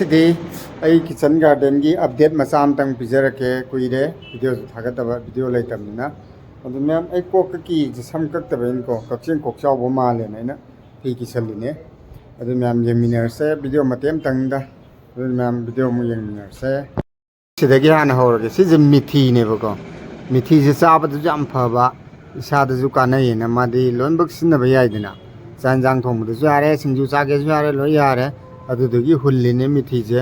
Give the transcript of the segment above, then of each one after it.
ꯉꯁꯤꯗꯤ ꯑꯩ kitchen ꯒꯥꯔꯗꯦꯟꯒꯤ update ꯃꯆꯥ ꯑꯃꯇꯪ ꯄꯤꯖꯔꯛꯀꯦ ꯀꯨꯏꯔꯦ ꯚꯤꯗꯤꯑꯣꯁꯨ ꯊꯥꯒꯠꯇꯕ ꯚꯤꯗꯤꯑꯣ ꯂꯩꯇꯕꯅꯤꯅ ꯑꯗꯨ ꯃꯌꯥꯝ ꯑꯩ ꯀꯣꯛꯀ ꯀꯤꯁꯦ ꯁꯝ ꯀꯛꯇꯕꯩꯅꯤꯀꯣ ꯀꯛꯆꯤꯡ ꯀꯣꯛꯆꯥꯎꯕ ꯃꯥꯜꯂꯦꯅ ꯑꯩꯅ ꯐꯤ ꯀꯤꯁꯜꯂꯤꯅꯦ ꯑꯗꯨ ꯃꯌꯥꯝ ꯌꯦꯡꯃꯤꯟꯅꯔꯁꯦ ꯚꯤꯗꯤꯑꯣ ꯃꯇꯦꯛ ꯑꯃꯇꯪꯗ ꯑꯗꯨ ꯃꯌꯥꯝ ꯚꯤꯗꯤꯑꯣ ꯑꯃꯨꯛ ꯌꯦꯡꯃꯤꯟꯅꯔꯁꯦ ꯁꯤꯗꯒꯤ ꯍꯥꯟꯅ ꯍꯧꯔꯒꯦ ꯁꯤꯁꯦ ꯃꯤꯊꯤꯅꯦꯕꯀꯣ ꯃꯤꯊꯤꯁꯦ ꯆꯥꯕꯗꯁꯨ ꯌꯥꯝ ꯐꯕ ꯏꯁꯥꯗꯁꯨ ꯀꯥꯟꯅꯩꯌꯦꯅ ꯃꯥꯗꯤ ꯂꯣꯏꯅꯃꯛ ꯁꯤꯖꯤꯟꯅꯕ ꯌꯥꯏꯗꯅ ꯆꯥꯛ ꯌꯦꯟꯁꯥꯡ ꯊꯣꯡꯕꯗꯁꯨ ꯌꯥꯔꯦ ꯁꯤꯡꯖꯨ ꯆꯥꯒꯦꯁꯨ ꯌꯥꯔꯦ ꯂꯣꯏ ꯌꯥꯔꯦ ꯑꯗꯨꯗꯒꯤ ꯍꯨꯜꯂꯤꯅꯦ ꯃꯤꯊꯤꯁꯦ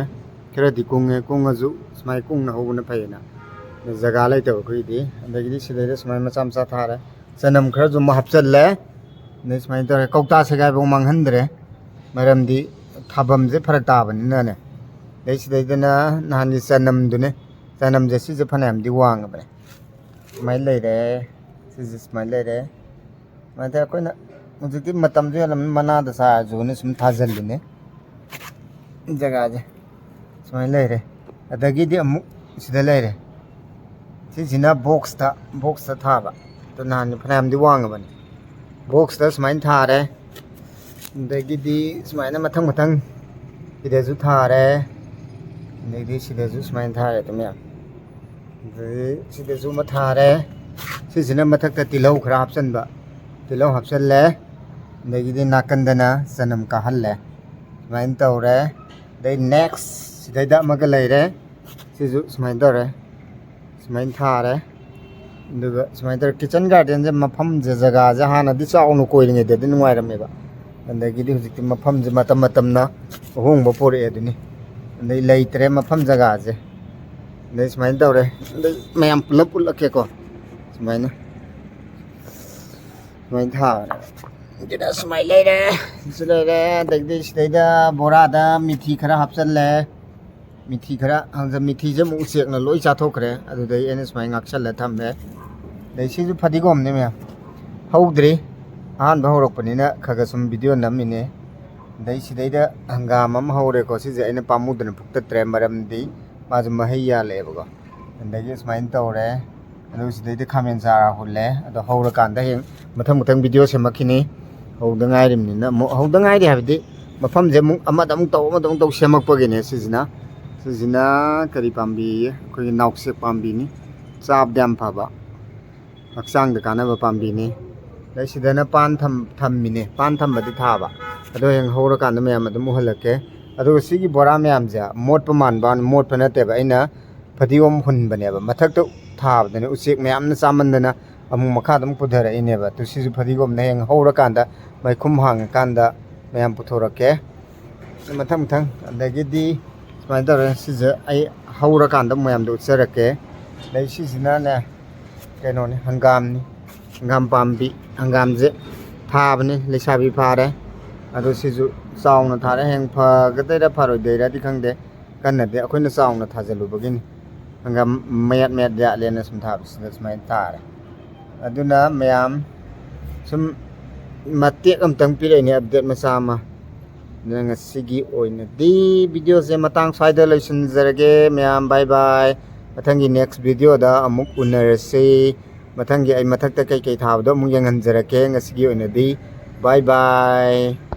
ꯈꯔꯗꯤ ꯀꯨꯡꯉꯦ ꯀꯨꯡꯉꯁꯨ ꯁꯨꯃꯥꯏꯅ ꯀꯨꯡꯅ ꯍꯧꯕꯅ ꯐꯩꯌꯦꯅ ꯖꯒꯥ ꯂꯩꯇꯕ ꯑꯩꯈꯣꯏꯗꯤ ꯑꯗꯒꯤꯗꯤ ꯁꯤꯗꯩꯗ ꯁꯨꯃꯥꯏꯅ ꯃꯆꯥ ꯃꯆꯥ ꯊꯥꯔꯦ ꯆꯅꯝ ꯈꯔꯁꯨ ꯑꯃꯨꯛ ꯍꯥꯞꯆꯤꯜꯂꯦ ꯑꯗꯩ ꯁꯨꯃꯥꯏꯅ ꯇꯧꯔꯦ ꯀꯧꯇꯥ ꯁꯦꯒꯥꯏꯐꯥꯎ ꯃꯥꯡꯍꯟꯗ꯭ꯔꯦ ꯃꯔꯝꯗꯤ ꯊꯥꯐꯝꯁꯦ ꯐꯔꯛ ꯇꯥꯕꯅꯤꯅꯅꯦ ꯑꯗꯩ ꯁꯤꯗꯩꯗꯅ ꯅꯍꯥꯟꯒꯤ ꯆꯅꯝꯗꯨꯅꯦ ꯆꯅꯝꯁꯦ ꯁꯤꯁꯦ ꯐꯅꯌꯥꯝꯗꯤ ꯋꯥꯡꯉꯕꯅꯦ ꯁꯨꯃꯥꯏꯅ ꯂꯩꯔꯦ ꯁꯤꯁꯦ ꯁꯨꯃꯥꯏꯅ ꯂꯩꯔꯦ ꯁꯨꯃꯥꯏꯅ ꯇꯧꯔꯦ ꯑꯩꯈꯣꯏꯅ ꯍꯧꯖꯤꯛꯇꯤ ꯃꯇꯝꯁꯨ ꯍꯦꯜꯂꯝꯅꯤꯅ ꯃꯅꯥꯗ ꯆꯥꯔꯁꯨꯅ ꯁꯨꯝ ꯊꯥꯖꯤꯜꯂꯤꯅꯦ ꯖꯒꯥꯁꯦ ꯁꯨꯃꯥꯏꯅ ꯂꯩꯔꯦ ꯑꯗꯒꯤꯗꯤ ꯑꯃꯨꯛ ꯁꯤꯗ ꯂꯩꯔꯦ ꯁꯤꯁꯤꯅ ꯕꯣꯛꯁꯇ ꯊꯥꯕ ꯑꯗꯨ ꯅꯍꯥꯟ ꯐꯅꯌꯥꯝꯗꯤ ꯋꯥꯡꯉꯕꯅꯤ ꯕꯣꯛꯁꯇ ꯁꯨꯃꯥꯏꯅ ꯊꯥꯔꯦ ꯑꯗꯒꯤꯗꯤ ꯁꯨꯃꯥꯏꯅ ꯃꯊꯪ ꯃꯊꯪ ꯁꯤꯗꯁꯨ ꯊꯥꯔꯦ ꯑꯗꯒꯤꯗꯤ ꯁꯤꯗꯁꯨ ꯁꯨꯃꯥꯏꯅ ꯊꯥꯔꯦ ꯑꯗꯨꯝ ꯃꯌꯥꯝ ꯑꯗꯒꯤ ꯁꯤꯗꯁꯨ ꯑꯃ ꯊꯥꯔꯦ ꯁꯤꯁꯤꯅ ꯃꯊꯛꯇ ꯇꯤꯜꯍꯧ ꯈꯔ ꯍꯥꯞꯆꯤꯟꯕ ꯇꯤꯜꯍꯧ ꯍꯥꯞꯆꯤꯜꯂꯦ ꯑꯗꯒꯤꯗꯤ ꯅꯥꯀꯟꯗꯅ ꯆꯅꯝ ꯀꯥꯍꯜꯂꯦ ꯁꯨꯃꯥꯏꯅ ꯇꯧꯔꯦ ꯑꯗꯩ ꯅꯦꯛꯁ ꯁꯤꯗꯩꯗ ꯑꯃꯒ ꯂꯩꯔꯦ ꯁꯤꯁꯨ ꯁꯨꯃꯥꯏꯅ ꯇꯧꯔꯦ ꯁꯨꯃꯥꯏꯅ ꯊꯥꯔꯦ ꯑꯗꯨꯒ ꯁꯨꯃꯥꯏꯅ ꯇꯧꯔꯦ ꯀꯤꯆꯟ ꯒꯥꯔꯗꯦꯟꯁꯦ ꯃꯐꯝꯁꯦ ꯖꯒꯥꯁꯦ ꯍꯥꯟꯅꯗꯤ ꯆꯥꯎꯅ ꯀꯣꯏꯔꯤꯉꯩꯗꯗꯤ ꯅꯨꯡꯉꯥꯏꯔꯝꯃꯦꯕ ꯑꯗꯒꯤꯗꯤ ꯍꯧꯖꯤꯛꯇꯤ ꯃꯐꯝꯁꯦ ꯃꯇꯝ ꯃꯇꯝꯅ ꯑꯍꯣꯡꯕ ꯄꯣꯔꯛꯑꯦ ꯑꯗꯨꯅꯤ ꯑꯗꯩ ꯂꯩꯇ꯭ꯔꯦ ꯃꯐꯝ ꯖꯒꯥꯁꯦ ꯑꯗꯩ ꯁꯨꯃꯥꯏꯅ ꯇꯧꯔꯦ ꯑꯗꯩ ꯃꯌꯥꯝ ꯄꯨꯂꯞ ꯎꯠꯂꯛꯀꯦꯀꯣ ꯁꯨꯃꯥꯏꯅ ꯊꯥꯔꯦ ꯑꯗꯨꯗ ꯁꯨꯃꯥꯏꯅ ꯂꯩꯔꯦ ꯁꯤ ꯂꯩꯔꯦ ꯑꯗꯒꯤꯗꯤ ꯁꯤꯗꯩꯗ ꯕꯣꯔꯥꯗ ꯃꯤꯊꯤ ꯈꯔ ꯍꯥꯞꯆꯜꯂꯦ ꯃꯤꯊꯤ ꯈꯔ ꯃꯤꯊꯤꯁꯦ ꯑꯃꯨꯛ ꯎꯆꯦꯛꯅ ꯂꯣꯏ ꯆꯥꯊꯣꯛꯈ꯭ꯔꯦ ꯑꯗꯨꯗꯩ ꯑꯩꯅ ꯁꯨꯃꯥꯏꯅ ꯉꯥꯛꯁꯜꯂ ꯊꯝꯃꯦ ꯑꯗꯩ ꯁꯤꯁꯨ ꯐꯗꯤꯒꯣꯝꯅꯦ ꯃꯌꯥꯝ ꯍꯧꯗ꯭ꯔꯤ ꯑꯍꯥꯟꯕ ꯍꯧꯔꯛꯄꯅꯤꯅ ꯈꯔ ꯁꯨꯝ ꯚꯤꯗꯤꯑꯣ ꯅꯝꯃꯤꯅꯦ ꯑꯗꯩ ꯁꯤꯗꯩꯗ ꯍꯪꯒꯥꯝ ꯑꯃ ꯍꯧꯔꯦꯀꯣ ꯁꯤꯁꯦ ꯑꯩꯅ ꯄꯥꯝꯃꯨꯗꯅ ꯐꯨꯛꯇꯠꯇ꯭ꯔꯦ ꯃꯔꯝꯗꯤ ꯃꯥꯁꯨ ꯃꯍꯩ ꯌꯥꯜꯂꯛꯑꯦꯕꯀꯣ ꯑꯗꯒꯤ ꯁꯨꯃꯥꯏꯅ ꯇꯧꯔꯦ ꯑꯗꯨꯒ ꯁꯤꯗꯩꯗ ꯈꯥꯃꯦꯟ ꯆꯥꯔ ꯍꯨꯜꯂꯦ ꯑꯗꯣ ꯍꯧꯔꯀꯥꯟꯗ ꯍꯌꯦꯡ ꯃꯊꯪ ꯚꯤꯗꯤꯑꯣ ꯁꯦꯝꯃꯛꯈꯤꯅꯤ ꯍꯧꯗ ꯉꯥꯏꯔꯤꯕꯅꯤꯅ ꯑꯃꯨꯛ ꯍꯧꯗ ꯉꯥꯏꯔꯤ ꯍꯥꯏꯕꯗꯤ ꯃꯐꯝꯁꯦ ꯑꯃꯨꯛ ꯑꯃꯗ ꯑꯃꯨꯛ ꯇꯧ ꯁꯦꯝꯃꯛꯄꯒꯤꯅꯦ ꯁꯤꯁꯤꯅ ꯀꯔꯤ ꯄꯥꯝꯕꯤ ꯑꯩꯈꯣꯏꯒꯤ ꯅꯥꯎꯁꯦꯛ ꯄꯥꯝꯕꯤꯅꯤ ꯆꯥꯕꯗ ꯌꯥꯝ ꯐꯕ ꯍꯛꯆꯥꯡꯗ ꯀꯥꯟꯅꯕ ꯄꯥꯝꯕꯤꯅꯤ ꯑꯗꯩ ꯁꯤꯗꯅ ꯄꯥꯟ ꯊꯝꯃꯤꯅꯦ ꯄꯥꯟ ꯊꯝꯕꯗꯤ ꯊꯥꯕ ꯑꯗꯣ ꯍꯌꯦꯡ ꯍꯧꯔꯀꯥꯟꯗ ꯃꯌꯥꯝ ꯑꯗꯨꯝ ꯎꯍꯜꯂꯛꯀꯦ ꯑꯗꯨꯒ ꯁꯤꯒꯤ ꯕꯣꯔꯥ ꯃꯌꯥꯝꯁꯦ ꯃꯣꯠꯄ ꯃꯥꯟꯕ ꯃꯣꯠꯄ ꯅꯠꯇꯦꯕ ꯑꯩꯅ ꯐꯗꯤꯒꯣꯝ ꯍꯨꯟꯕꯅꯦꯕ ꯃꯊꯛꯇ ꯊꯥꯕꯗꯅꯦ ꯎꯆꯦꯛ ꯃꯌꯥꯝꯅ ꯆꯥꯃꯟꯗꯅ ꯑꯃꯨꯛ ꯃꯈꯥꯗ ꯑꯃꯨꯛ ꯄꯨꯊꯔꯛꯏꯅꯦꯕ ꯑꯗꯨ ꯁꯤꯁꯨ ꯐꯗꯤꯒꯣꯝꯅ ꯍꯌꯦꯡ ꯍꯧꯔꯀꯥꯟda ꯃꯩꯈꯨꯝ ꯍꯥꯡꯉꯀꯥꯟꯗ ꯃꯌꯥꯝ ꯄꯨꯊꯣꯔꯛꯀꯦ ꯃꯊꯪ ꯑꯗꯒꯤꯗꯤ ꯁꯨꯃꯥꯏꯅ ꯇꯧꯔꯦ ꯁꯤꯁꯦ ꯑꯩ ꯍꯧꯔꯀꯥꯟꯗ ꯃꯌꯥꯝꯗ ꯎꯠꯆꯔꯛꯀꯦ ꯑꯗꯩ ꯁꯤꯁꯤꯅꯅꯦ ꯀꯩꯅꯣꯅꯤ ꯍꯪꯒꯥꯝꯅꯤ ꯍꯪꯒꯥꯝ ꯄꯥꯝꯕꯤ ꯍꯪꯒꯥꯝꯁꯦ ꯊꯥꯕꯅꯤ ꯂꯩꯁꯥꯕꯤ ꯐꯥꯔꯦ ꯑꯗꯣ ꯁꯤꯁꯨ ꯆꯥꯎꯅ ꯊꯥꯔꯦ ꯍꯌꯦꯡ ꯐꯒꯗꯣꯏꯔꯥ ꯐꯔꯣꯏꯗꯣꯏꯔꯥꯗꯤ ꯈꯪꯗꯦ ꯀꯟꯅꯗꯤ ꯑꯩꯈꯣꯏꯅ ꯆꯥꯎꯅ ꯊꯥꯖꯤꯜꯂꯨꯕꯒꯤꯅꯤ ꯍꯪꯒꯥꯝ ꯃꯌꯥꯠ ꯌꯥꯠꯂꯦꯅ ꯁꯨꯝ ꯊꯥꯕꯁꯤꯗ ꯁꯨꯃꯥꯏꯅ ꯊꯥꯔꯦ ꯑꯗꯨꯅ ꯃꯌꯥꯝ ꯁꯨꯝ ꯃꯇꯦꯛ ꯑꯃꯇꯪ ꯄꯤꯔꯛꯏꯅꯦ ꯑꯞꯗꯦꯠ ꯃꯆꯥ ꯑꯃ ꯑꯗꯨꯅ ꯉꯁꯤꯒꯤ ꯑꯣꯏꯅꯗꯤ ꯚꯤꯗꯤꯑꯣꯁꯦ ꯃꯇꯥꯡ ꯁ꯭ꯋꯥꯏꯗ ꯂꯣꯏꯁꯤꯟꯖꯔꯒꯦ ꯃꯌꯥꯝ ꯕꯥꯏ ꯕꯥꯏ ꯃꯊꯪꯒꯤ ꯅꯦꯛꯁ ꯚꯤꯗꯤꯑꯣꯗ ꯑꯃꯨꯛ ꯎꯅꯔꯁꯤ ꯃꯊꯪꯒꯤ ꯑꯩ ꯃꯊꯛꯇ ꯀꯩꯀꯩ ꯊꯥꯕꯗꯣ ꯑꯃꯨꯛ ꯌꯦꯡꯍꯟꯖꯔꯛꯀꯦ ꯉꯁꯤꯒꯤ ꯑꯣꯏꯅꯗꯤ ꯕꯥꯏ ꯕꯥꯏ